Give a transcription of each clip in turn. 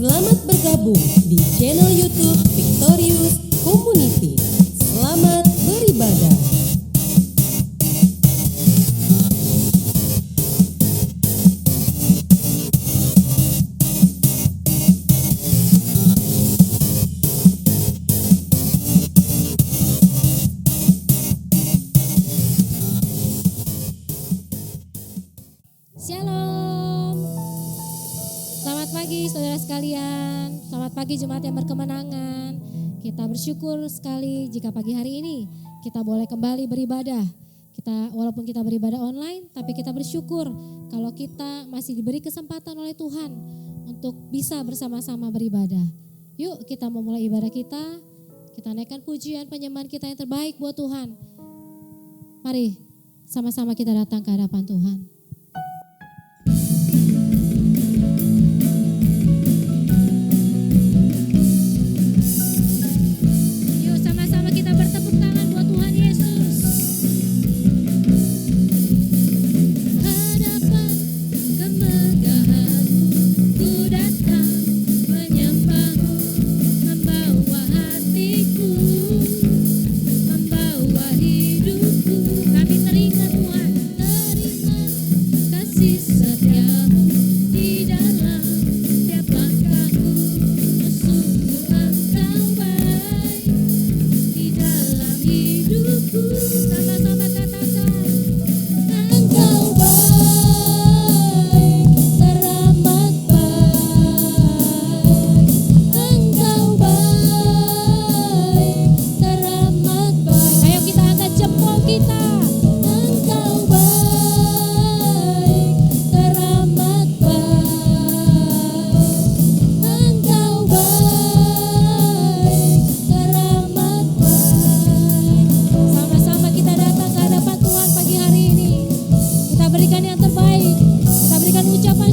Selamat bergabung di channel YouTube Victorious Community. Selamat beribadah. Shalom. Selamat pagi saudara sekalian. Selamat pagi jemaat yang berkemenangan. Kita bersyukur sekali jika pagi hari ini kita boleh kembali beribadah. Walaupun kita beribadah online, tapi kita bersyukur kalau kita masih diberi kesempatan oleh Tuhan untuk bisa bersama-sama beribadah. Yuk kita memulai ibadah kita. Kita naikkan pujian penyembahan kita yang terbaik buat Tuhan. Mari sama-sama kita datang ke hadapan Tuhan.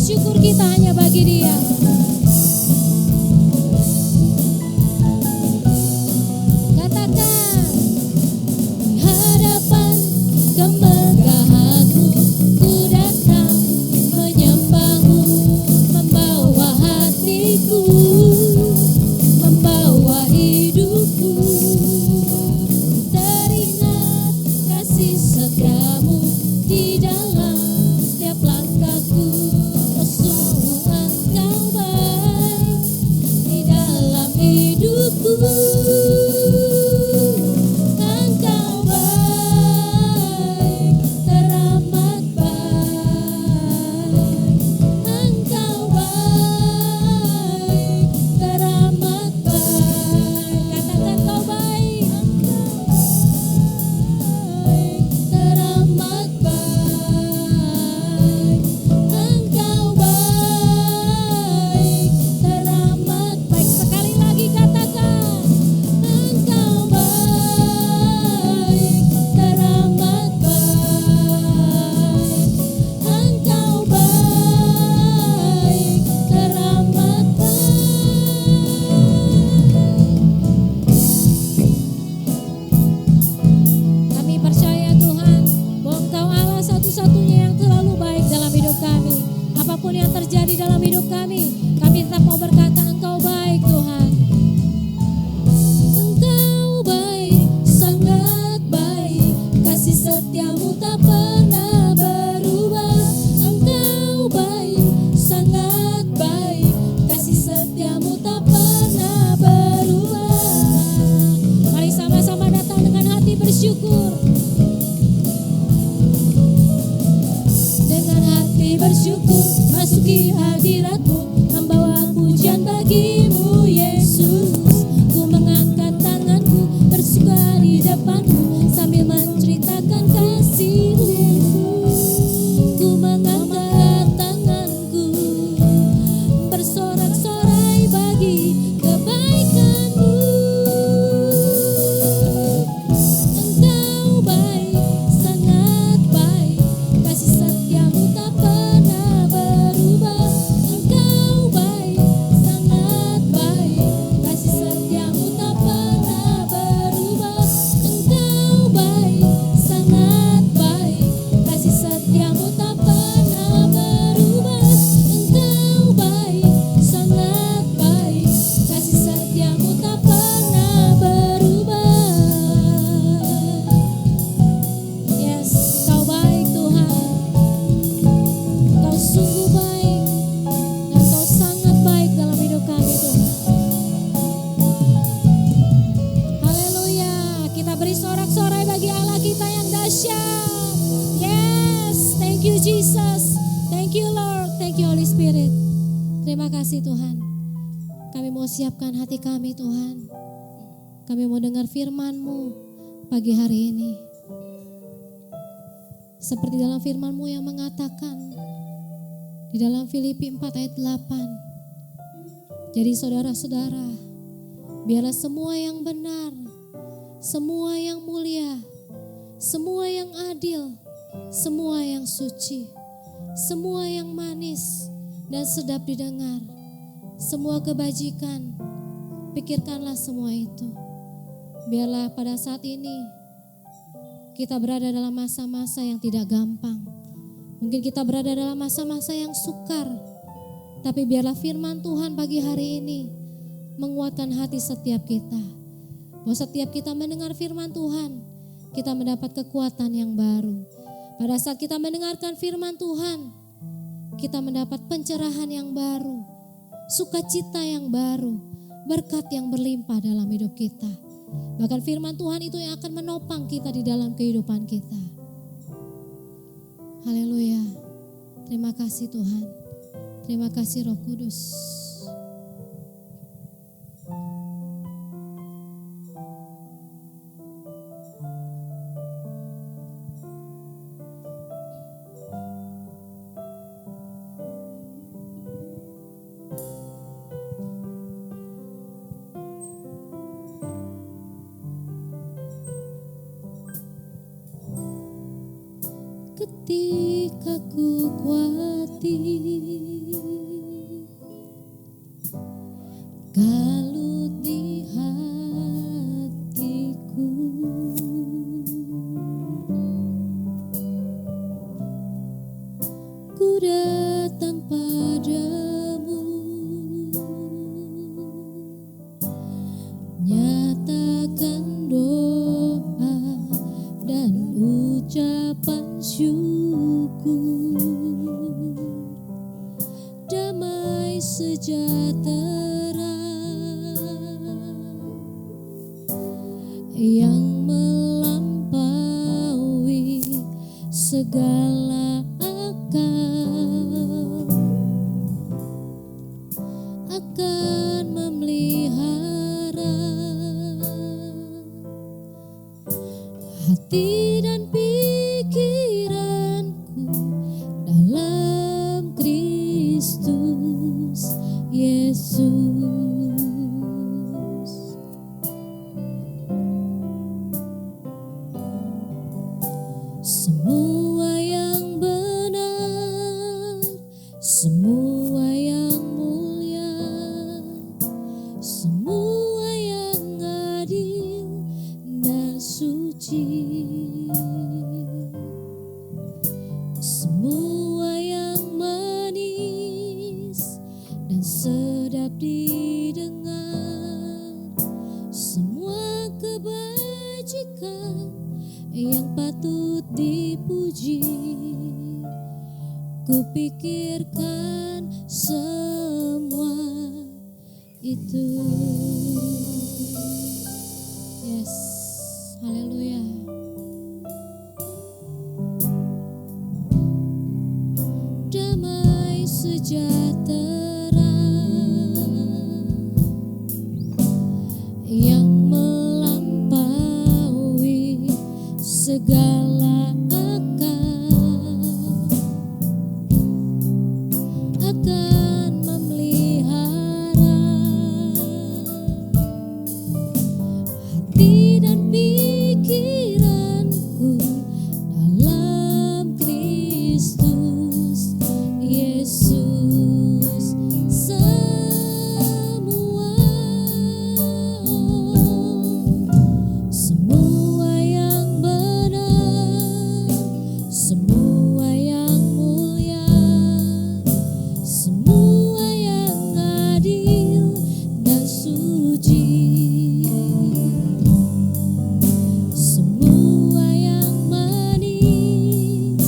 Syukur kita hanya bagi Dia. Katakan, di hadapan kemegahan-Mu ku datang menyembah-Mu, membawa hatiku, membawa hidupku. Teringat kasih setia-Mu di dalam setiap langkahku. Apapun yang terjadi dalam hidup kami tetap mau berkata Engkau baik Tuhan. Engkau baik, sangat baik, kasih setia-Mu tak pernah berubah. Engkau baik, sangat baik, kasih setia-Mu tak pernah berubah. Mari sama-sama datang dengan hati bersyukur. Dengan hati bersyukur masuki hadirat-Mu, membawa pujian bagi-Mu Yesus. Ku mengangkat tanganku bersuka di depan-Mu sambil menceritakan kasih-Mu Yesus. Ku mengangkat tanganku bersorak-sorai bagi kebaikan-Mu. Engkau baik, sangat baik, kasih setia-Mu tak pernah berubah. Engkau baik, sangat Jesus. Thank you Lord, thank you Holy Spirit. Terima kasih Tuhan. Kami mau siapkan hati kami Tuhan. Kami mau dengar firman-Mu pagi hari ini. Seperti dalam firman-Mu yang mengatakan di dalam Filipi 4 ayat 8. Jadi saudara-saudara, biarlah semua yang benar, semua yang mulia, semua yang adil, semua yang suci, semua yang manis dan sedap didengar, semua kebajikan, pikirkanlah semua itu. Biarlah pada saat ini kita berada dalam masa-masa yang tidak gampang. Mungkin kita berada dalam masa-masa yang sukar, tapi biarlah firman Tuhan pagi hari ini menguatkan hati setiap kita. Bahwa setiap kita mendengar firman Tuhan, kita mendapat kekuatan yang baru. Pada saat kita mendengarkan firman Tuhan, kita mendapat pencerahan yang baru, sukacita yang baru, berkat yang berlimpah dalam hidup kita. Bahkan firman Tuhan itu yang akan menopang kita di dalam kehidupan kita. Haleluya. Terima kasih Tuhan. Terima kasih Roh Kudus. Ketika ku khawatir, kalut di hatiku, ku datang padamu, nyatakan doa dan ucapan syukur, damai sejahtera yang melampaui segala akal akan memelihara hati dan pikiranku dalam Kristus Yesus. Semua yang benar, semua yang mulia, semua yang adil dan suci, semua yang manis dan sedap didengar, semua kebajikan yang patut dipuji, kupikirkan semua itu. Yes, haleluya. Damai sejahtera yang melampaui segala akal akan memelihara hati dan pikiranku dalam Kristus Yesus. Semua yang benar, semua yang mulia, semua yang adil dan suci, semua yang manis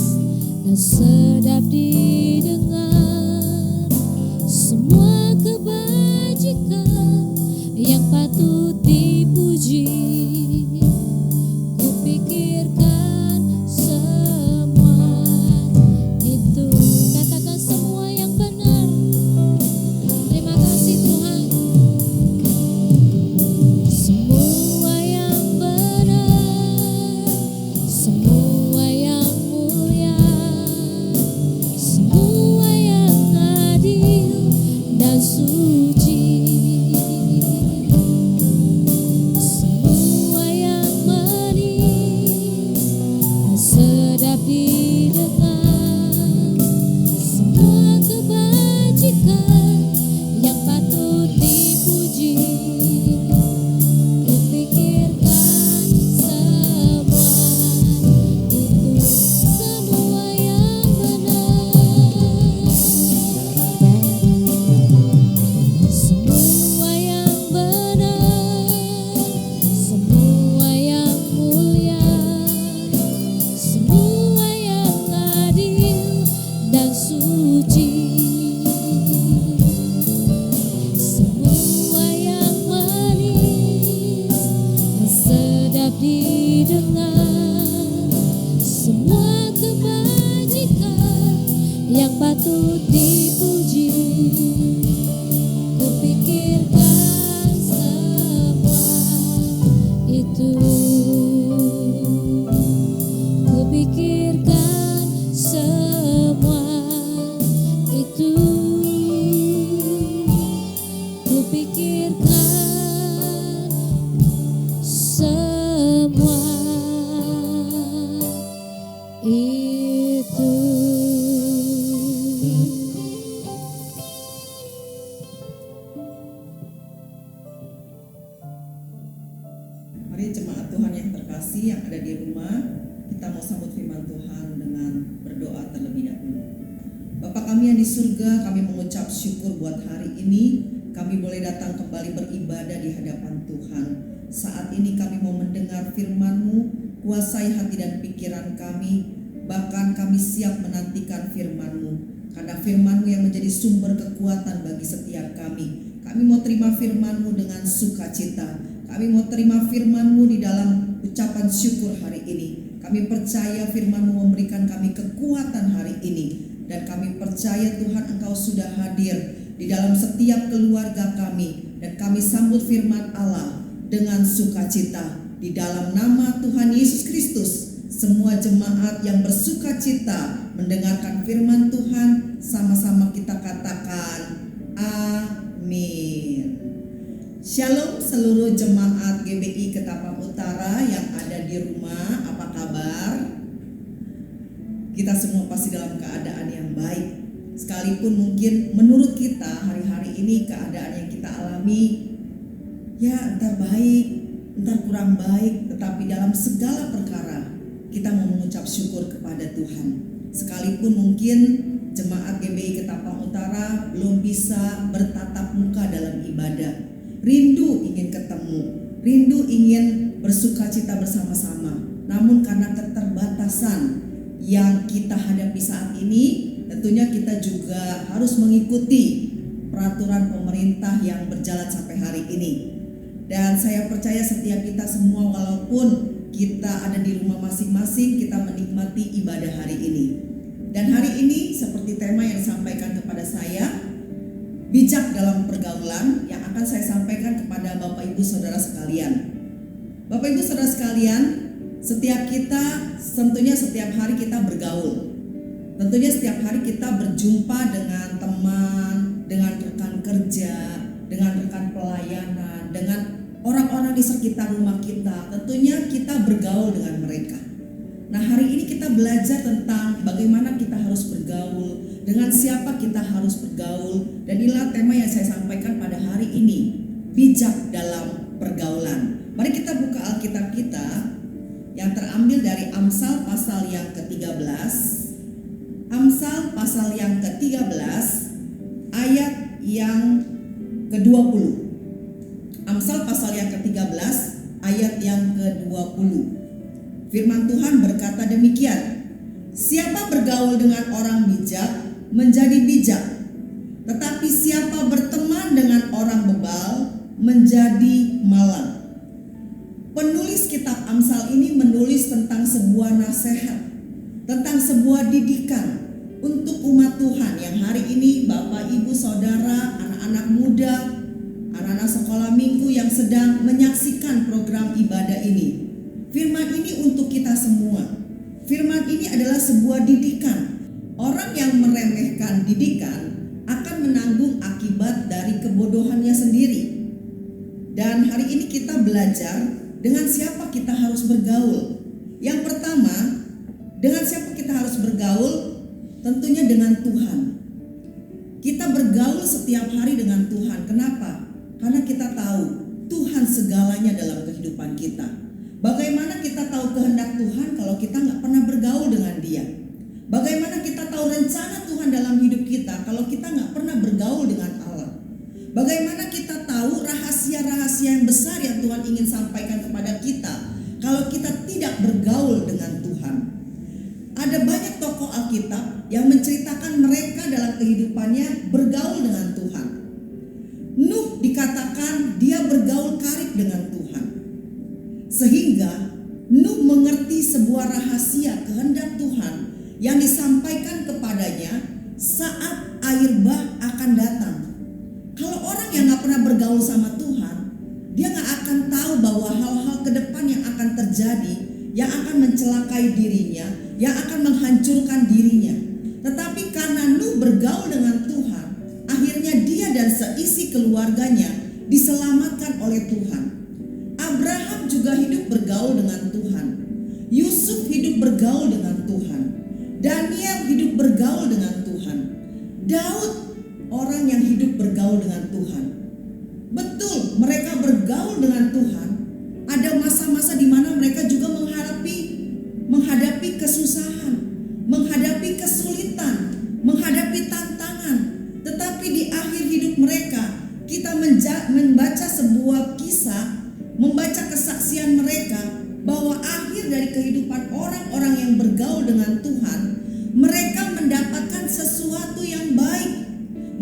dan sedap didengar, semua kebajikan yang patut dipuji, kupikirkan semua itu. yang patut dipuji. Kupikirkan semua itu, kupikirkan semua itu, kupikirkan semua itu. Mari jemaat Tuhan yang terkasih yang ada di rumah, kita mau sambut firman Tuhan dengan berdoa terlebih dahulu. Bapa kami yang di surga, kami mengucap syukur buat hari ini. Kami boleh datang kembali beribadah di hadapan Tuhan. Saat ini kami mau mendengar firman-Mu, kuasai hati dan pikiran kami. Bahkan kami siap menantikan firman-Mu, karena firman-Mu yang menjadi sumber kekuatan bagi setiap kami. Kami mau terima firman-Mu dengan sukacita. Kami mau terima firman-Mu di dalam ucapan syukur hari ini. Kami percaya firman-Mu memberikan kami kekuatan hari ini. Dan kami percaya Tuhan Engkau sudah hadir di dalam setiap keluarga kami. Dan kami sambut firman Allah dengan sukacita. Di dalam nama Tuhan Yesus Kristus, semua jemaat yang bersukacita mendengarkan firman Tuhan, sama-sama kita katakan amin. Shalom seluruh jemaat GBI Ketapang Utara yang ada di rumah, apa kabar? Kita semua pasti dalam keadaan yang baik. Sekalipun mungkin menurut kita hari-hari ini keadaan yang kita alami ya entar baik, entar kurang baik, tetapi dalam segala perkara kita mau mengucap syukur kepada Tuhan. Sekalipun mungkin jemaat GBI Ketapang Utara belum bisa bertatap muka dalam ibadah, rindu ingin ketemu, rindu ingin bersukacita bersama-sama. Namun karena keterbatasan yang kita hadapi saat ini, tentunya kita juga harus mengikuti peraturan pemerintah yang berjalan sampai hari ini. Dan saya percaya setiap kita semua, walaupun kita ada di rumah masing-masing, kita menikmati ibadah hari ini. Dan hari ini seperti tema yang disampaikan kepada saya, bijak dalam pergaulan, yang akan saya sampaikan kepada Bapak Ibu Saudara sekalian. Bapak Ibu Saudara sekalian, setiap kita tentunya setiap hari kita bergaul. Tentunya setiap hari kita berjumpa dengan teman, dengan rekan kerja, dengan rekan pelayanan, dengan orang-orang di sekitar rumah kita. Tentunya kita bergaul dengan mereka. Nah, hari ini kita belajar tentang bagaimana kita harus bergaul, dengan siapa kita harus bergaul. Dan inilah tema yang saya sampaikan pada hari ini, bijak dalam pergaulan. Mari kita buka Alkitab kita yang terambil dari Amsal pasal yang ke-13. Amsal pasal yang ke-13 ayat yang ke-20. Amsal pasal yang ke-13 ayat yang ke-20. Firman Tuhan berkata demikian, siapa bergaul dengan orang bijak menjadi bijak, tetapi siapa berteman dengan orang bebal menjadi malang. Penulis kitab Amsal ini menulis tentang sebuah nasihat, tentang sebuah didikan untuk umat Tuhan yang hari ini Bapak, Ibu, Saudara, anak-anak muda, anak-anak sekolah minggu yang sedang menyaksikan program ibadah ini. Firman ini untuk kita semua. Firman ini adalah sebuah didikan. Orang yang meremehkan didikan akan menanggung akibat dari kebodohannya sendiri. Dan hari ini kita belajar dengan siapa kita harus bergaul. Yang pertama, dengan siapa kita harus bergaul? Tentunya dengan Tuhan. Kita bergaul setiap hari dengan Tuhan. Kenapa? Karena kita tahu Tuhan segalanya dalam kehidupan kita. Bagaimana kita tahu kehendak Tuhan kalau kita nggak pernah bergaul dengan Dia? Bagaimana kita tahu rencana Tuhan dalam hidup kita kalau kita nggak pernah bergaul dengan Allah? Bagaimana kita tahu rahasia-rahasia yang besar yang Tuhan ingin sampaikan kepada kita kalau kita tidak bergaul dengan Tuhan? Ada banyak tokoh Alkitab yang menceritakan mereka dalam kehidupannya bergaul dengan Tuhan. Nuh dikatakan dia bergaul karib dengan Tuhan. Sehingga Nuh mengerti sebuah rahasia kehendak Tuhan yang disampaikan kepadanya saat air bah akan datang. Kalau orang yang gak pernah bergaul sama Tuhan, dia gak akan tahu bahwa hal-hal ke depan yang akan terjadi, yang akan mencelakai dirinya, yang akan menghancurkan dirinya. Tetapi karena Nuh bergaul dengan Tuhan, akhirnya dia dan seisi keluarganya diselamatkan oleh Tuhan. Abraham juga hidup bergaul dengan Tuhan. Yusuf hidup bergaul dengan Tuhan. Daniel hidup bergaul dengan Tuhan. Daud orang yang hidup bergaul dengan Tuhan. Betul, mereka bergaul dengan Tuhan. Ada masa-masa di mana mereka juga menghadapi kesusahan, menghadapi kesulitan, menghadapi tantangan. Tetapi di akhir hidup mereka, kita membaca sebuah kisah, membaca kesaksian mereka bahwa akhir dari kehidupan orang-orang yang bergaul dengan Tuhan, mereka mendapatkan sesuatu yang baik,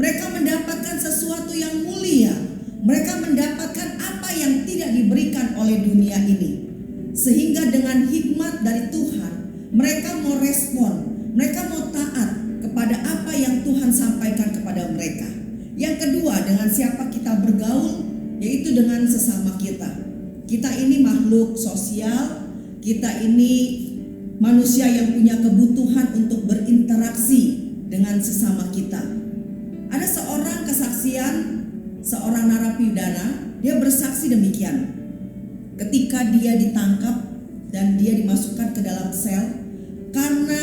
mereka mendapatkan sesuatu yang mulia, mereka mendapatkan apa yang tidak diberikan oleh dunia ini. Sehingga dengan hikmat dari Tuhan, mereka mau respon, mereka mau taat kepada apa yang Tuhan sampaikan kepada mereka. Yang kedua, dengan siapa kita bergaul, yaitu dengan sesama kita. Kita ini makhluk sosial, kita ini manusia yang punya kebutuhan untuk berinteraksi dengan sesama kita. Ada seorang kesaksian, seorang narapidana, dia bersaksi demikian. Ketika dia ditangkap dan dia dimasukkan ke dalam sel, karena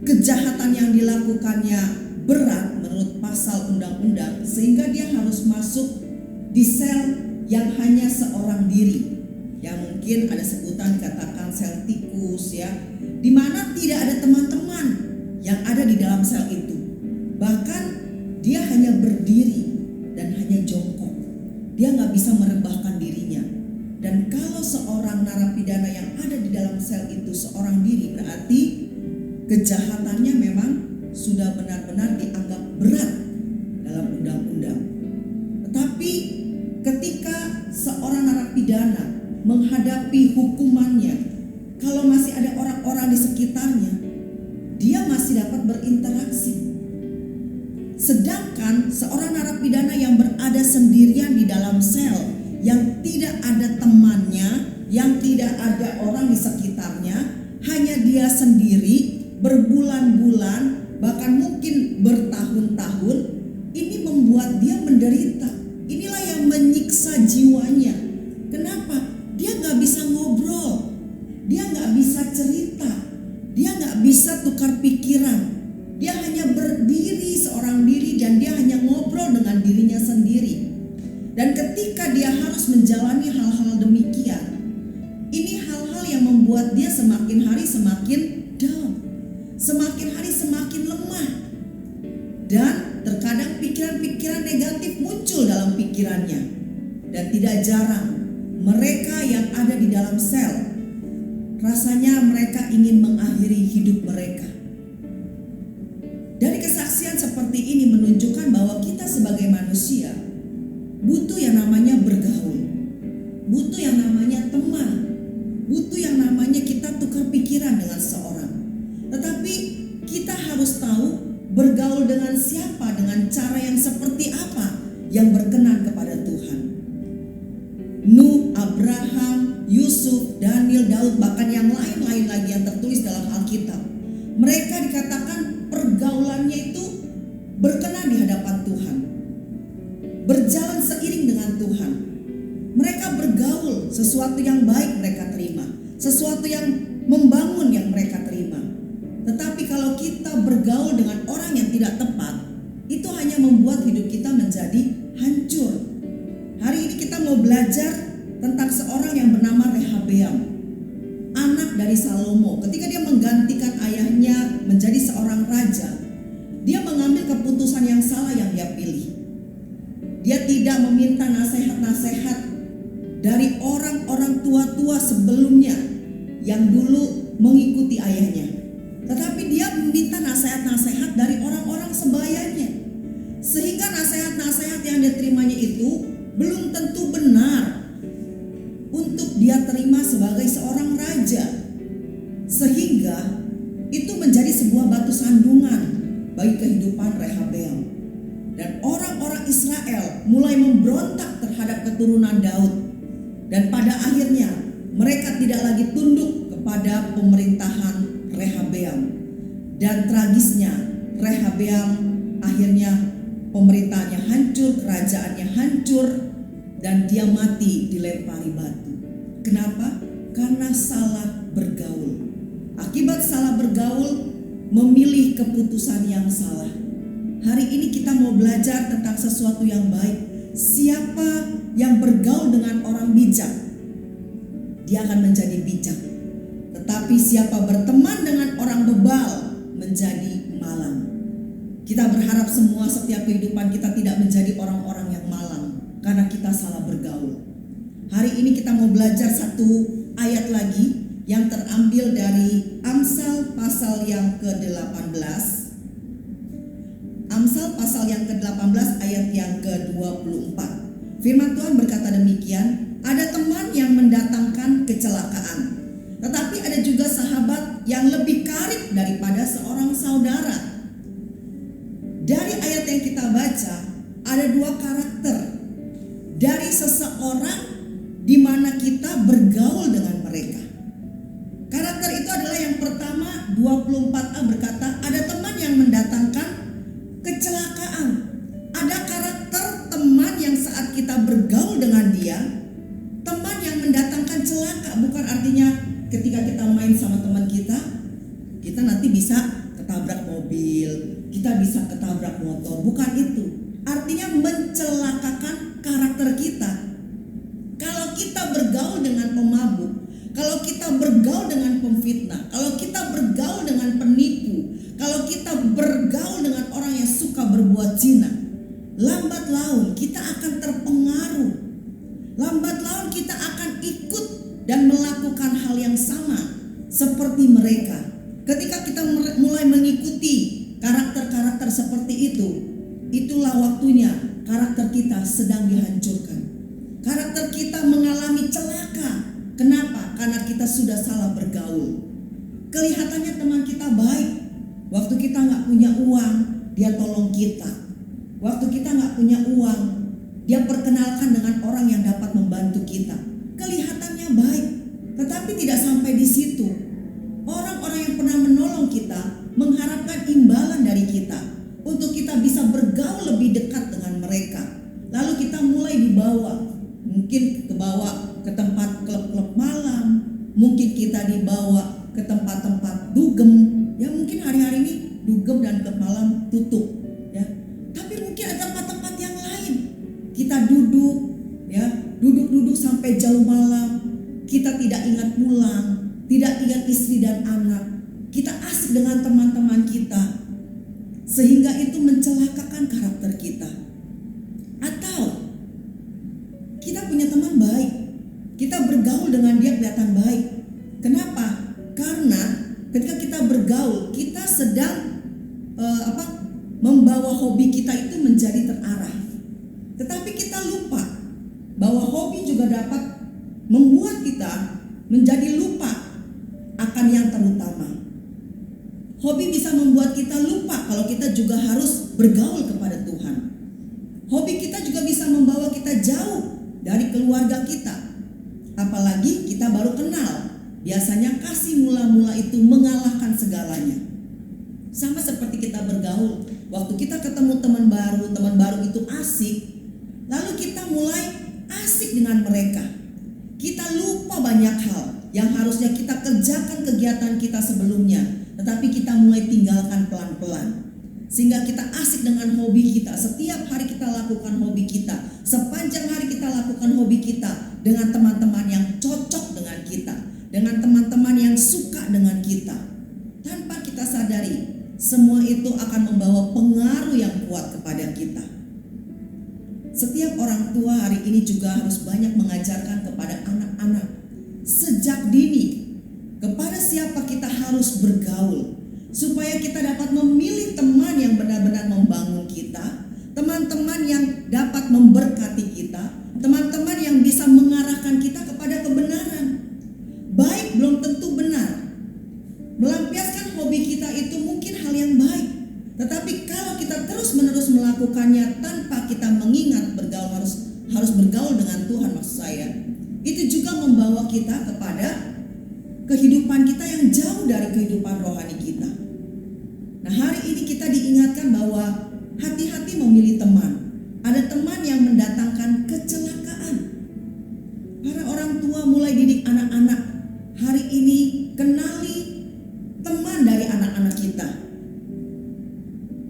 kejahatan yang dilakukannya berat menurut pasal undang-undang, sehingga dia harus masuk di sel yang hanya seorang diri, yang mungkin ada sebutan katakan sel tikus ya, di mana tidak ada teman-teman yang ada di dalam sel itu. Bahkan dia hanya berdiri dan hanya jongkok, dia nggak bisa merebahkan dirinya. Dan kalau seorang narapidana yang ada di dalam sel itu seorang diri, berarti kejahatannya memang sudah benar-benar dianggap berat dalam undang-undang. Tetapi ketika seorang narapidana menghadapi hukumannya, kalau masih ada orang-orang di sekitarnya, dia masih dapat berinteraksi. Sedangkan seorang narapidana yang berada sendirian di dalam sel, yang tidak ada temannya, yang tidak ada orang di sekitarnya, hanya dia sendiri berbulan-bulan, bahkan mungkin bertahun-tahun, ini membuat dia menderita. Inilah yang menyiksa jiwanya. Kenapa? Dia gak bisa ngobrol, dia gak bisa cerita, dia gak bisa tukar pikiran. Dia hanya berdiri seorang diri dan dia hanya ngobrol dengan dirinya sendiri. Dan ketika dia harus menjalani hal-hal demikian, ini hal-hal yang membuat dia semakin hari semakin down, semakin hari semakin lemah. Dan terkadang pikiran-pikiran negatif muncul dalam pikirannya. Dan tidak jarang mereka yang ada di dalam sel, rasanya mereka ingin mengakhiri hidup mereka. Dari kesaksian seperti ini menunjukkan bahwa kita sebagai manusia butuh yang namanya bergaul, butuh yang namanya teman, butuh yang namanya kita tukar pikiran dengan seseorang. Tetapi kita harus tahu bergaul dengan siapa, dengan cara yang seperti apa yang berkenan kepada Tuhan. Nuh, Abraham, Yusuf, Daniel, Daud, bahkan yang lain-lain lagi yang tertulis dalam Alkitab, mereka dikatakan pergaulannya itu berkenan di hadapan Tuhan, berjalan seiring dengan Tuhan. Mereka bergaul, sesuatu yang baik mereka terima, sesuatu yang membangun yang mereka terima. Tetapi kalau kita bergaul dengan orang yang tidak tepat, itu hanya membuat hidup kita menjadi hancur. Hari ini kita mau belajar tentang seorang yang bernama Rehabeam, anak dari Salomo. Ketika dia menggantikan ayahnya menjadi seorang raja, dia mengambil keputusan yang salah yang dia pilih. Dia tidak meminta nasihat-nasihat dari orang-orang tua-tua sebelumnya yang dulu mengikuti ayahnya. Tetapi dia meminta nasihat-nasihat dari orang-orang sebayanya. Sehingga nasihat-nasihat yang diterimanya itu belum tentu benar untuk dia terima sebagai seorang raja. Sehingga itu menjadi sebuah batu sandungan bagi kehidupan Rehabeam. Dan orang-orang Israel mulai memberontak terhadap keturunan Daud. Dan pada akhirnya mereka tidak lagi tunduk kepada pemerintahan Rehabeam. Dan tragisnya Rehabeam akhirnya pemerintahannya hancur, kerajaannya hancur, dan dia mati dilempari batu. Kenapa? Karena salah bergaul. Akibat salah bergaul, memilih keputusan yang salah. Hari ini kita mau belajar tentang sesuatu yang baik. Siapa yang bergaul dengan orang bijak, dia akan menjadi bijak. Tetapi siapa berteman dengan orang bebal, menjadi malang. Kita berharap semua setiap kehidupan kita tidak menjadi orang-orang yang malang karena kita salah bergaul. Hari ini kita mau belajar satu ayat lagi yang terambil dari Amsal pasal yang ke-18. Amsal pasal yang ke-18 ayat yang ke-24. Firman Tuhan berkata demikian, ada teman yang mendatangkan kecelakaan, tetapi ada juga sahabat yang lebih karib daripada seorang saudara. Dari ayat yang kita baca, ada dua karakter dari seseorang di mana kita bergaul dengan mereka. Karakter itu adalah yang pertama, 24a berkata, ada teman yang mendatangkan kecelakaan. Ada karakter teman yang saat kita bergaul dengan dia, teman yang mendatangkan celaka. Bukan artinya ketika kita main sama teman kita nanti bisa ketabrak mobil, kita bisa ketabrak motor. Bukan itu. Artinya mencelakakan karakter kita. Kalau kita bergaul dengan pemabuk, kalau kita bergaul dengan pemfitnah, kalau kita bergaul dengan penipu, kalau kita bergaul dengan orang yang suka berbuat zina, lambat laun kita akan terpengaruh. Lambat laun kita akan ikut dan melakukan hal yang sama seperti mereka. Ketika kita mulai mengikuti karakter-karakter seperti itu, itulah waktunya karakter kita sedang dihancurkan. Karakter kita mengalami celaka. Kenapa? Karena kita sudah salah bergaul. Kelihatannya teman kita baik. Waktu kita gak punya uang, dia tolong kita. Waktu kita gak punya uang, dia perkenalkan dengan orang yang dapat membantu kita. Kelihatannya baik, tetapi tidak sampai di situ. Orang-orang yang pernah menolong kita mengharapkan imbalan dari kita untuk kita bisa bergaul lebih dekat dengan mereka. Lalu kita mulai dibawa, mungkin kebawa ke tempat klub-klub malam, mungkin kita dibawa ke tempat-tempat dugem. Ya mungkin hari-hari ini dugem dan klub malam tutup, ya. Tapi mungkin ada tempat-tempat yang lain. Kita duduk, ya, duduk sampai jauh malam. Kita tidak ingat pulang, tidak ingat istri dan anak. Kita asik dengan teman-teman kita, sehingga itu mencelakakan karakter kita. Atau kita punya teman baik, kita bergaul dengan dia kelihatan baik. Kenapa? Karena ketika kita bergaul, kita sedang membawa hobi kita itu menjadi terarah. Tetapi kita lupa bahwa hobi juga dapat membuat kita menjadi lupa akan yang terutama. Hobi bisa membuat kita lupa kalau kita juga harus bergaul kepada Tuhan. Hobi kita juga bisa membawa kita jauh dari keluarga kita. Apalagi kita baru kenal. Biasanya kasih mula-mula itu mengalahkan segalanya. Sama seperti kita bergaul. Waktu kita ketemu teman baru itu asik. Lalu kita mulai asik dengan mereka. Kita lupa banyak hal yang harusnya kita kerjakan kegiatan kita sebelumnya, tetapi kita mulai tinggalkan pelan-pelan. Sehingga kita asik dengan hobi kita. Setiap hari kita lakukan hobi kita. Sepanjang hari kita lakukan hobi kita dengan teman-teman yang cocok dengan kita, dengan teman-teman yang suka dengan kita. Tanpa kita sadari, semua itu akan membawa pengaruh yang kuat kepada kita. Setiap orang tua hari ini juga harus banyak mengajarkan kepada anak-anak sejak dini kepada siapa kita harus bergaul, supaya kita dapat memilih teman yang benar-benar membangun kita, teman-teman yang dapat memberkati kita, teman-teman yang bisa mengarahkan kita kepada kebenaran. Baik belum tentu benar. Melampiaskan hobi kita itu mungkin hal yang baik, tetapi Tetapi kalau kita terus-menerus melakukannya tanpa kita mengingat bergaul, harus bergaul dengan Tuhan, maksud saya, itu juga membawa kita kepada kehidupan kita yang jauh dari kehidupan rohani kita. Nah, hari ini kita diingatkan bahwa hati-hati memilih teman. Ada teman yang mendatangkan kecelakaan. Para orang tua mulai didik anak-anak. Hari ini kenali teman dari anak-anak kita.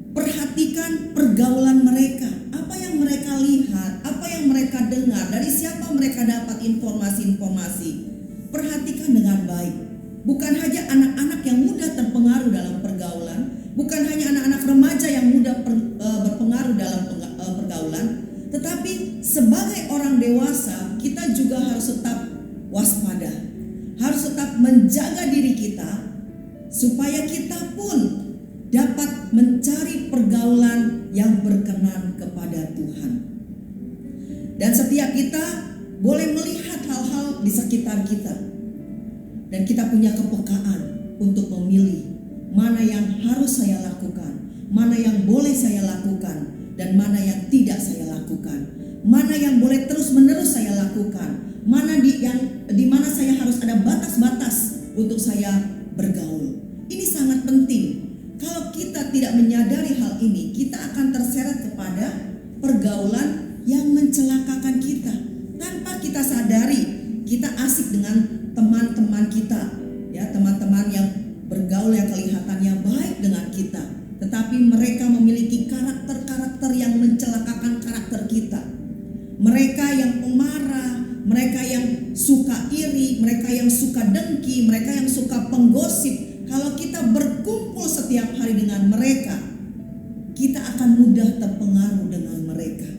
Perhatikan pergaulan mereka. Apa yang mereka lihat, apa yang mereka dengar, dari siapa mereka dapat informasi-informasi. Perhatikan dengan baik. Bukan hanya anak-anak yang mudah terpengaruh dalam pergaulan, bukan hanya anak-anak remaja yang mudah berpengaruh dalam pergaulan, tetapi sebagai orang dewasa kita juga harus tetap waspada, harus tetap menjaga diri kita supaya kita pun dapat mencari pergaulan yang berkenan kepada Tuhan. Dan setiap kita boleh melihat hal-hal di sekitar kita, dan kita punya kepekaan untuk memilih mana yang harus saya lakukan, mana yang boleh saya lakukan, dan mana yang tidak saya lakukan, mana yang boleh terus-menerus saya lakukan, mana di mana saya harus ada batas-batas untuk saya bergaul. Ini sangat penting. Kalau kita tidak menyadari hal ini, kita akan terseret kepada pergaulan yang mencelakakan kita. Tanpa kita sadari, kita asik dengan teman-teman kita, ya, teman-teman yang bergaul yang kelihatannya baik dengan kita, tetapi mereka memiliki karakter-karakter yang mencelakakan karakter kita. Mereka yang pemarah, mereka yang suka iri, mereka yang suka dengki, mereka yang suka penggosip. Kalau kita berkumpul setiap hari dengan mereka, kita akan mudah terpengaruh dengan mereka.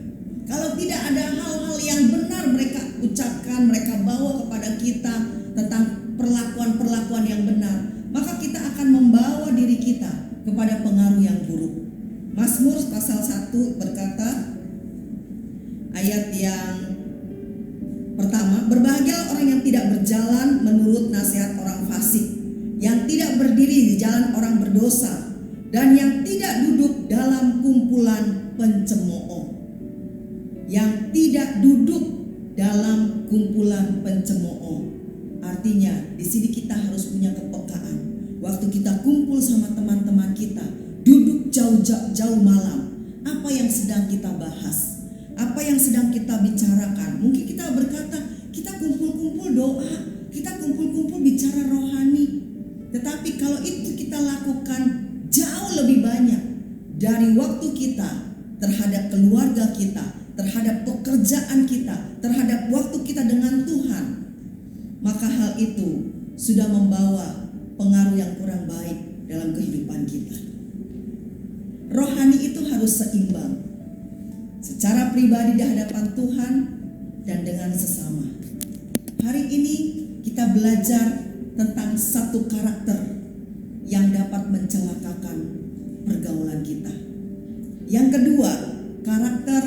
Kalau tidak ada hal-hal yang benar mereka ucapkan, mereka bawa kepada kita tentang perlakuan-perlakuan yang benar, maka kita akan membawa diri kita kepada pengaruh yang buruk. Mazmur pasal 1 berkata, ayat yang pertama, berbahagialah orang yang tidak berjalan menurut nasihat orang fasik, yang tidak berdiri di jalan orang berdosa, dan yang tidak duduk dalam kumpulan pencemooh. Yang tidak duduk dalam kumpulan pencemooh. Artinya di sini kita harus punya kepekaan. Waktu kita kumpul sama teman-teman kita, duduk jauh malam, apa yang sedang kita bahas, apa yang sedang kita bicarakan. Mungkin kita berkata, kita kumpul-kumpul doa, kita kumpul-kumpul bicara rohani. Tetapi kalau itu kita lakukan jauh lebih banyak dari waktu kita terhadap keluarga kita, terhadap pekerjaan kita, terhadap waktu kita dengan Tuhan, maka hal itu sudah membawa pengaruh yang kurang baik dalam kehidupan kita. Rohani itu harus seimbang, secara pribadi di hadapan Tuhan dan dengan sesama. Hari ini kita belajar tentang satu karakter yang dapat mencelakakan pergaulan kita. Yang kedua, karakter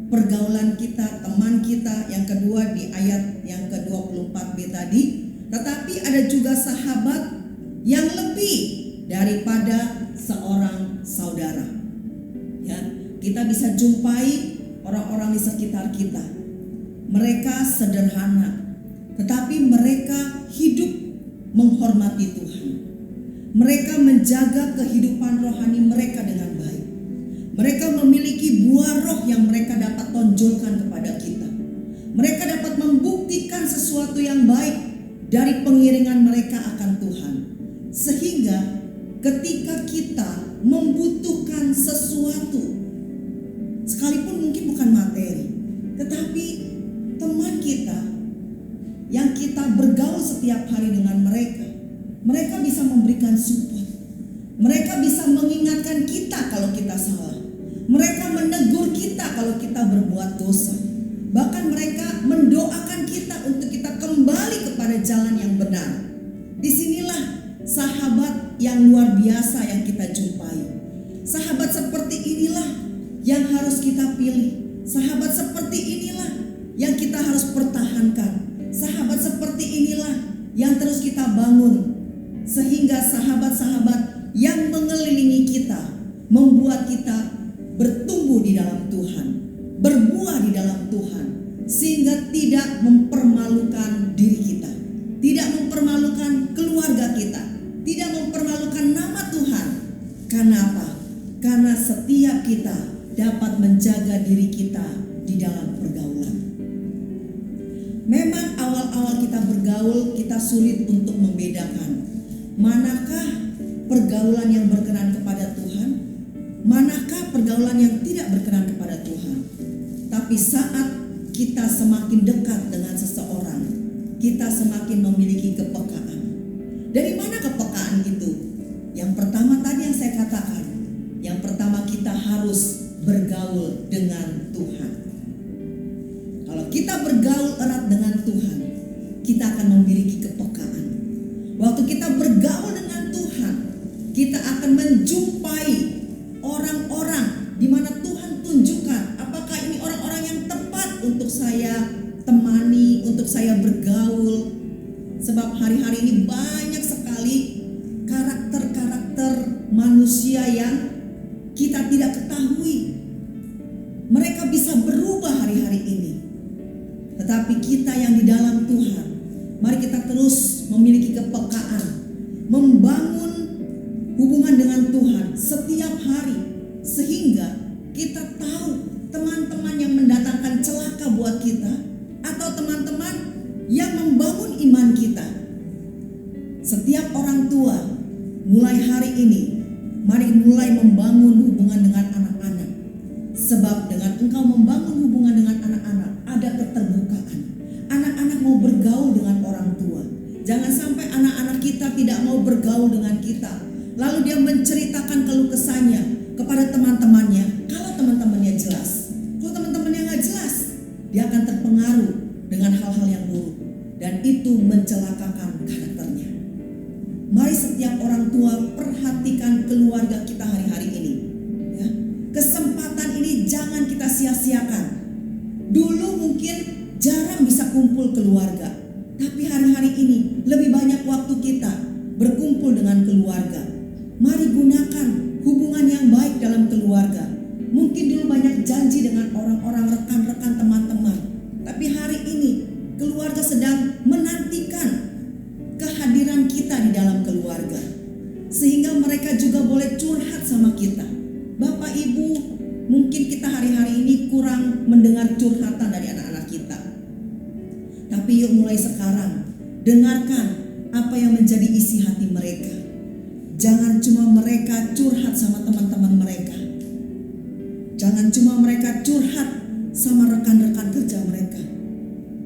pergaulan kita, teman kita. Yang kedua di ayat yang ke-24b tadi, tetapi ada juga sahabat yang lebih daripada seorang saudara. Ya, kita bisa jumpai orang-orang di sekitar kita. Mereka sederhana, tetapi mereka hidup menghormati Tuhan. Mereka menjaga kehidupan rohani mereka dengan baik. Mereka memiliki buah roh yang mereka dapat tonjolkan kepada kita. Mereka dapat membuktikan sesuatu yang baik dari pengiringan mereka akan Tuhan. Sehingga ketika kita membutuhkan sesuatu, sekalipun mungkin bukan materi, tetapi teman kita yang kita bergaul setiap hari dengan mereka, mereka bisa memberikan support. Mereka bisa mengingatkan kita kalau kita salah. Mereka menegur kita kalau kita berbuat dosa. Bahkan mereka mendoakan kita untuk kita kembali kepada jalan yang benar. Disinilah sahabat yang luar biasa yang kita jumpai. Sahabat seperti inilah yang harus kita pilih. Sahabat seperti inilah yang kita harus pertahankan. Sahabat seperti inilah yang terus kita bangun, sehingga sahabat-sahabat yang mengelilingi kita membuat kita bertumbuh di dalam Tuhan, berbuah di dalam Tuhan, sehingga tidak mempermalukan diri kita, tidak mempermalukan keluarga kita, tidak mempermalukan nama Tuhan. Karena apa? Karena setiap kita dapat menjaga diri kita di dalam pergaulan. Memang awal-awal kita bergaul, kita sulit untuk membedakan manakah pergaulan yang berkenan kepada Tuhan, manakah pergaulan yang tidak berkenan kepada Tuhan. Tapi saat kita semakin dekat dengan seseorang, kita semakin memiliki kepekaan. Dari mana kepekaan itu? Yang pertama tadi yang saya katakan, yang pertama kita harus bergaul dengan Tuhan. Kalau kita bergaul erat dengan Tuhan, kita akan memiliki kepekaan. Waktu kita bergaul dengan Tuhan, kita akan menjumpai orang-orang di mana Tuhan tunjukkan apakah ini orang-orang yang tepat untuk saya temani, untuk saya bergaul. Sebab hari-hari ini banyak sekali karakter-karakter manusia yang kita tidak ketahui. Mereka bisa berubah hari-hari ini. Tetapi kita yang di dalam Tuhan, mari kita terus memiliki kepekaan, membangun hubungan dengan Tuhan setiap hari, sehingga kita tahu teman-teman yang mendatangkan celaka buat kita, atau teman-teman yang membangun iman kita. Setiap orang tua mulai hari ini, mari mulai membangun hubungan dengan anak-anak. Sebab dengan engkau membangun hubungan dengan anak-anak, ada keterbukaan. Anak-anak mau bergaul dengan orang tua. Jangan sampai anak-anak kita tidak mau bergaul dengan kita, lalu dia menceritakan keluh kesahnya kepada teman-temannya. Kalau teman-temannya jelas, kalau teman-temannya nggak jelas, dia akan terpengaruh dengan hal-hal yang buruk, dan itu mencelakakan karakternya. Mari setiap orang tua perhatikan keluarga kita hari-hari ini. Ya. Kesempatan ini jangan kita sia-siakan. Dulu mungkin jarang bisa kumpul keluarga, tapi hari-hari ini lebih banyak waktu kita berkumpul dengan keluarga. Mari gunakan hubungan yang baik dalam keluarga. Mungkin dulu banyak janji dengan orang-orang, rekan-rekan, teman-teman, tapi hari ini keluarga sedang menantikan kehadiran kita di dalam keluarga, sehingga mereka juga boleh curhat sama kita. Bapak Ibu, mungkin kita hari-hari ini kurang mendengar curhatan dari anak-anak kita, tapi yuk mulai sekarang dengarkan apa yang menjadi isi hati mereka. Jangan cuma mereka curhat sama teman-teman mereka, jangan cuma mereka curhat sama rekan-rekan kerja mereka.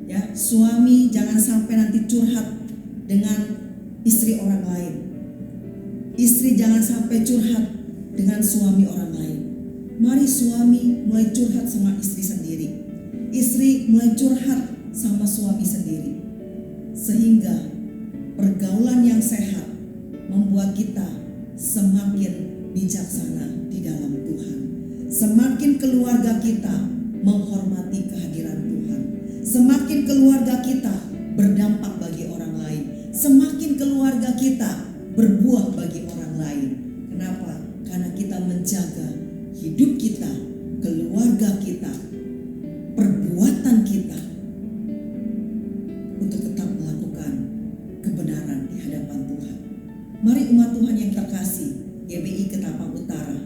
Ya, suami jangan sampai nanti curhat dengan istri orang lain. Istri jangan sampai curhat dengan suami orang lain. Mari suami mulai curhat sama istri sendiri, istri mulai curhat sama suami sendiri, sehingga pergaulan yang sehat membuat kita semakin bijaksana di dalam Tuhan. Semakin keluarga kita menghormati kehadiran Tuhan, semakin keluarga kita berdampak bagi orang lain, semakin keluarga kita berbuah bagi orang lain. Kenapa? Karena kita menjaga hidup kita, keluarga kita, perbuatan kita untuk tetap melakukan kebenaran di hadapan Tuhan. Mari umat Tuhan yang terkasih, GBI Ketapang Utara,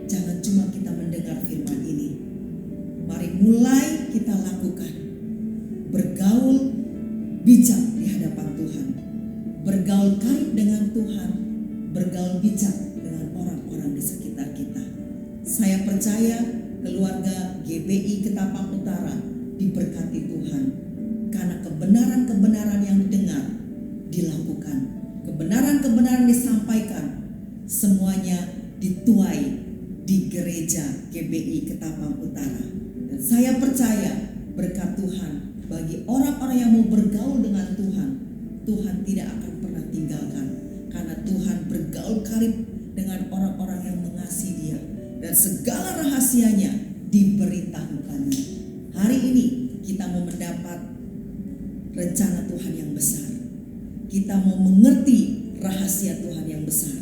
jangan cuma kita mendengar firman ini, mari mulai kita lakukan. Bergaul bijak di hadapan Tuhan, bergaul karib dengan Tuhan, bergaul bijak dengan orang-orang di sekitar kita. Saya percaya keluarga GBI Ketapang Utara diberkati Tuhan, karena kebenaran-kebenaran yang didengar dilakukan, kebenaran-kebenaran disampaikan, semuanya dituai di gereja GBI Ketapang Utara. Dan saya percaya berkat Tuhan bagi orang-orang yang mau bergaul dengan Tuhan, Tuhan tidak akan pernah tinggalkan, karena Tuhan bergaul karib dengan orang-orang yang mengasihi Dia, dan segala rahasianya diberitahukannya. Hari ini kita mau mendapat rencana Tuhan yang besar, kita mau mengerti rahasia Tuhan yang besar.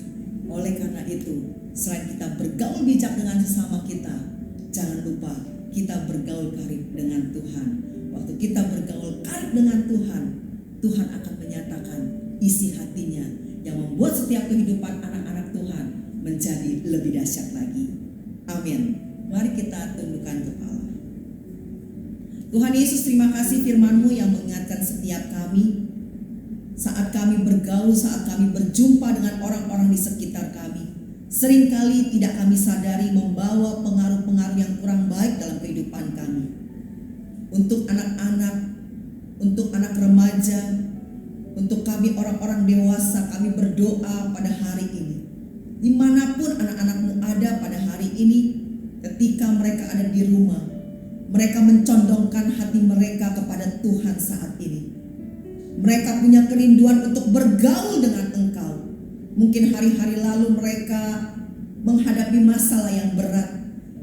Oleh karena itu, Selain kita bergaul bijak dengan sesama kita, jangan lupa kita bergaul karib dengan Tuhan. Waktu kita bergaul karib dengan Tuhan, Tuhan akan menyatakan isi hatinya yang membuat setiap kehidupan anak-anak Tuhan menjadi lebih dahsyat lagi. Amin. Mari kita tundukkan kepala. Tuhan Yesus, terima kasih firman-Mu yang mengingatkan setiap kami saat kami bergaul, saat kami berjumpa dengan orang-orang di sekitar kami. Seringkali tidak kami sadari membawa pengaruh-pengaruh yang kurang baik dalam kehidupan kami. Untuk anak-anak, untuk anak remaja, untuk kami orang-orang dewasa, kami berdoa pada hari ini. Dimanapun anak-anak-Mu ada pada hari ini, ketika mereka ada di rumah, mereka mencondongkan hati mereka kepada Tuhan saat ini. Mereka punya kerinduan untuk bergaul dengan Engkau. Mungkin hari-hari lalu mereka menghadapi masalah yang berat,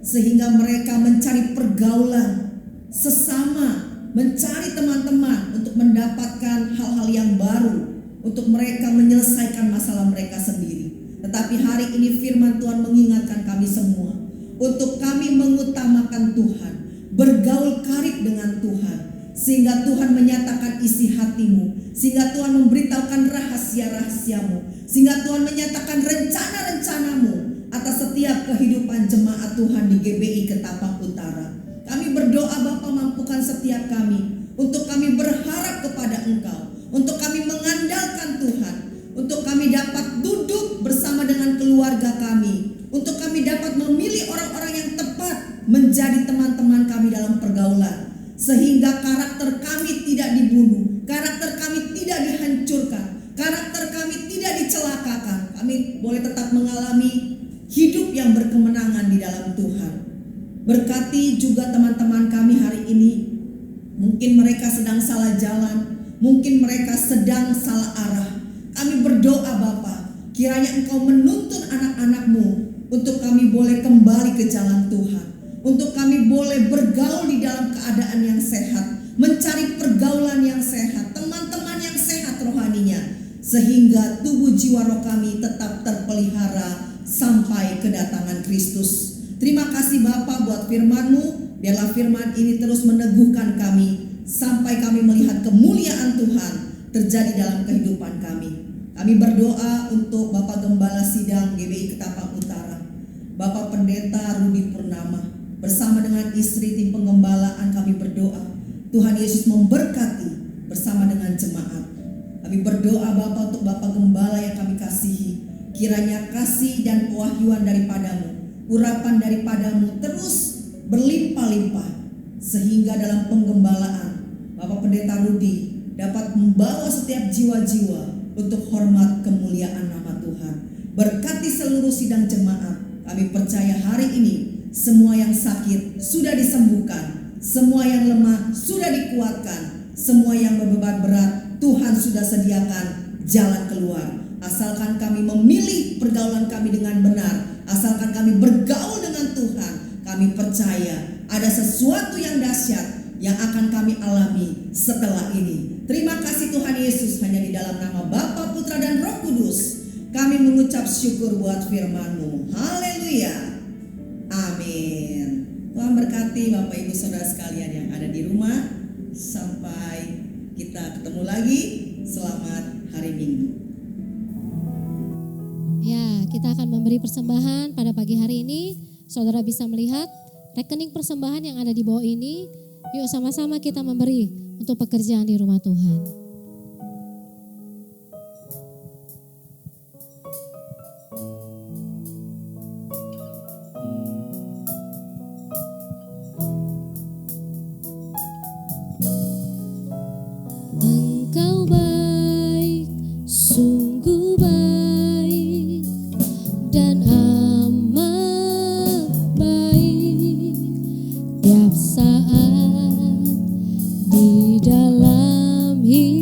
sehingga mereka mencari pergaulan sesama, mencari teman-teman untuk mendapatkan hal-hal yang baru, untuk mereka menyelesaikan masalah mereka sendiri. Tetapi hari ini firman Tuhan mengingatkan kami semua untuk kami mengutamakan Tuhan, bergaul karib dengan Tuhan, sehingga Tuhan menyatakan isi hatimu, sehingga Tuhan memberitahukan rahasia-rahasiamu, sehingga Tuhan menyatakan rencana-rencanamu atas setiap kehidupan jemaat Tuhan di GBI Ketapang Utara. Kami berdoa Bapa, mampukan setiap kami untuk kami berharap kepada Engkau, untuk kami mengandalkan Tuhan, untuk kami dapat duduk bersama dengan keluarga kami, untuk kami dapat memilih orang-orang yang tepat menjadi teman-teman kami dalam pergaulan, sehingga karakter kami tidak dibunuh, karakter kami tidak dihancurkan, karakter kami tidak dicelakakan. Kami boleh tetap mengalami hidup yang berkemenangan di dalam Tuhan. Berkati juga teman-teman kami hari ini. Mungkin mereka sedang salah jalan, mungkin mereka sedang salah arah. Kami berdoa Bapa, kiranya Engkau menuntun anak-anak-Mu untuk kami boleh kembali ke jalan Tuhan, untuk kami boleh bergaul di dalam keadaan yang sehat, mencari pergaulan yang sehat, teman-teman yang sehat rohaninya, sehingga tubuh jiwa roh kami tetap terpelihara sampai kedatangan Kristus. Terima kasih Bapa buat firman-Mu. Biarlah firman ini terus meneguhkan kami sampai kami melihat kemuliaan Tuhan terjadi dalam kehidupan kami. Kami berdoa untuk Bapak Gembala Sidang GBI Ketapang Utara, Bapak Pendeta Rudi Purnama, bersama dengan istri tim penggembalaan. Kami berdoa Tuhan Yesus memberkati bersama dengan jemaat. Kami berdoa Bapa untuk Bapak Gembala yang kami kasihi. Kiranya kasih dan pewahyuan daripadamu, urapan daripadamu terus berlimpah-limpah, sehingga dalam penggembalaan Bapak Pendeta Rudi dapat membawa setiap jiwa-jiwa untuk hormat kemuliaan nama Tuhan. Berkati seluruh sidang jemaat. Kami percaya hari ini semua yang sakit sudah disembuhkan, semua yang lemah sudah dikuatkan, semua yang berbeban berat Tuhan sudah sediakan jalan keluar. Asalkan kami memilih pergaulan kami dengan benar, asalkan kami bergaul dengan Tuhan, kami percaya ada sesuatu yang dahsyat yang akan kami alami setelah ini. Terima kasih Tuhan Yesus, hanya di dalam nama Bapa, Putra dan Roh Kudus kami mengucap syukur buat firman-Mu. Haleluya. Amin. Tuhan berkati Bapak Ibu Saudara sekalian yang ada di rumah. Sampai kita ketemu lagi. Selamat hari Minggu. Ya, kita akan memberi persembahan pada pagi hari ini. Saudara bisa melihat rekening persembahan yang ada di bawah ini. Yuk sama-sama kita memberi untuk pekerjaan di rumah Tuhan. Engkau baik, sungguh baik, dan amat baik. Tiap saat di dalam hidup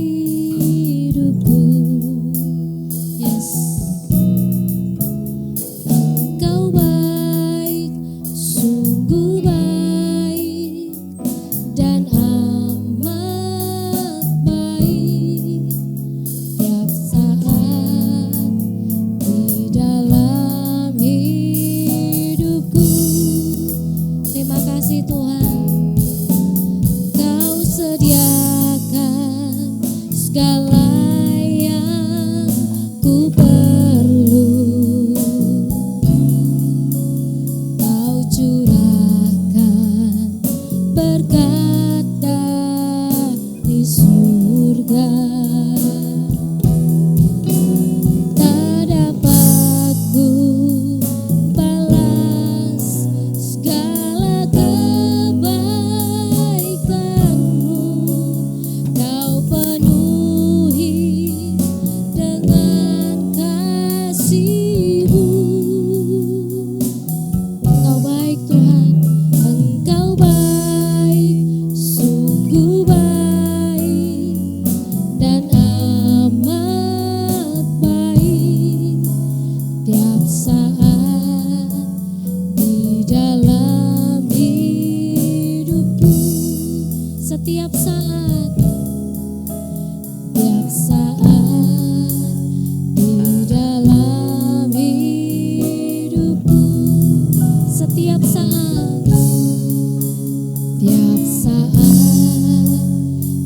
tiap saat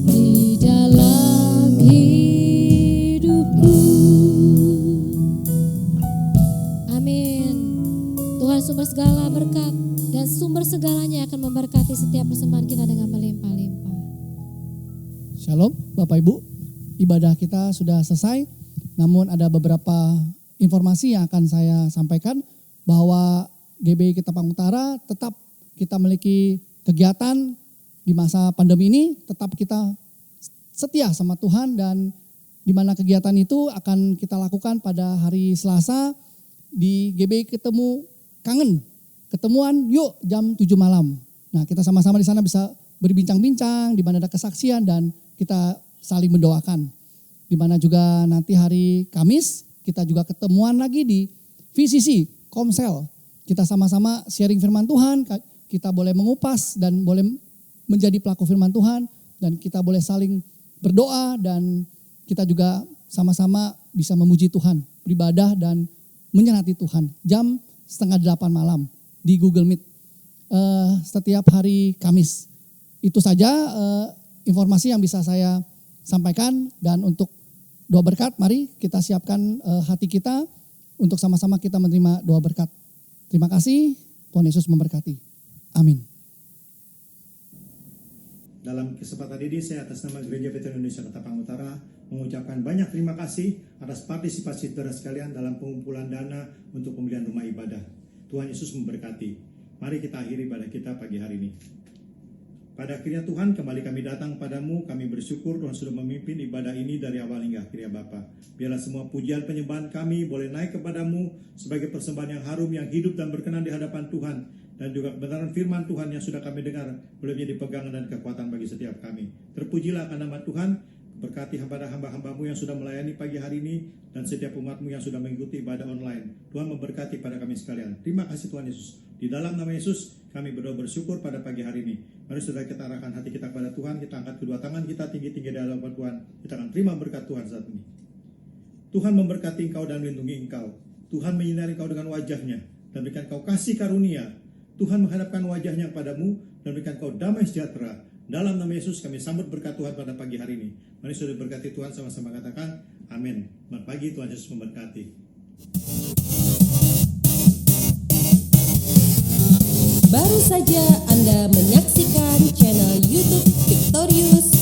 di dalam hidupku. Amin. Tuhan sumber segala berkat dan sumber segalanya akan memberkati setiap persembahan kita dengan melimpah-limpah. Shalom Bapak Ibu, ibadah kita sudah selesai, namun ada beberapa informasi yang akan saya sampaikan bahwa GBI Ketapang Utara tetap kita memiliki kegiatan di masa pandemi ini, tetap kita setia sama Tuhan dan di mana kegiatan itu akan kita lakukan pada hari Selasa di GBI Ketemu Kangen, ketemuan yuk jam 7 malam. Nah kita sama-sama di sana bisa berbincang-bincang, di mana ada kesaksian dan kita saling mendoakan. Di mana juga nanti hari Kamis kita juga ketemuan lagi di VCC Komsel. Kita sama-sama sharing firman Tuhan, kita boleh mengupas dan boleh menjadi pelaku firman Tuhan dan kita boleh saling berdoa dan kita juga sama-sama bisa memuji Tuhan, beribadah dan menyenangi Tuhan. Jam 7:30 malam di Google Meet setiap hari Kamis. Itu saja informasi yang bisa saya sampaikan dan untuk doa berkat, mari kita siapkan hati kita untuk sama-sama kita menerima doa berkat. Terima kasih, Tuhan Yesus memberkati. Amin. Dalam kesempatan ini saya atas nama Gereja Bethel Indonesia Ketapang Utara mengucapkan banyak terima kasih atas partisipasi saudara sekalian dalam pengumpulan dana untuk pembelian rumah ibadah. Tuhan Yesus memberkati. Mari kita akhiri ibadah kita pagi hari ini. Pada akhirnya Tuhan, kembali kami datang padamu, kami bersyukur Tuhan sudah memimpin ibadah ini dari awal hingga akhir ya Bapa. Biarlah semua pujian penyembahan kami boleh naik kepadamu sebagai persembahan yang harum, yang hidup dan berkenan di hadapan Tuhan. Dan juga kebenaran firman Tuhan yang sudah kami dengar boleh menjadi pegangan dan kekuatan bagi setiap kami. Terpujilah akan nama Tuhan, berkati hamba-hambamu yang sudah melayani pagi hari ini dan setiap umatmu yang sudah mengikuti ibadah online. Tuhan memberkati pada kami sekalian. Terima kasih Tuhan Yesus. Di dalam nama Yesus kami berdoa bersyukur pada pagi hari ini. Mari saudara kita arahkan hati kita kepada Tuhan. Kita angkat kedua tangan kita tinggi-tinggi di hadapan Tuhan. Kita akan terima berkat Tuhan saat ini. Tuhan memberkati engkau dan melindungi engkau. Tuhan menyinari engkau dengan wajahnya dan berikan engkau kasih karunia. Tuhan menghadapkan wajahnya kepadamu dan berikan engkau damai sejahtera. Dalam nama Yesus kami sambut berkat Tuhan pada pagi hari ini. Mari saudara berkati Tuhan, sama-sama katakan amin. Selamat pagi, Tuhan Yesus memberkati. Baru saja Anda menyaksikan channel YouTube Victorious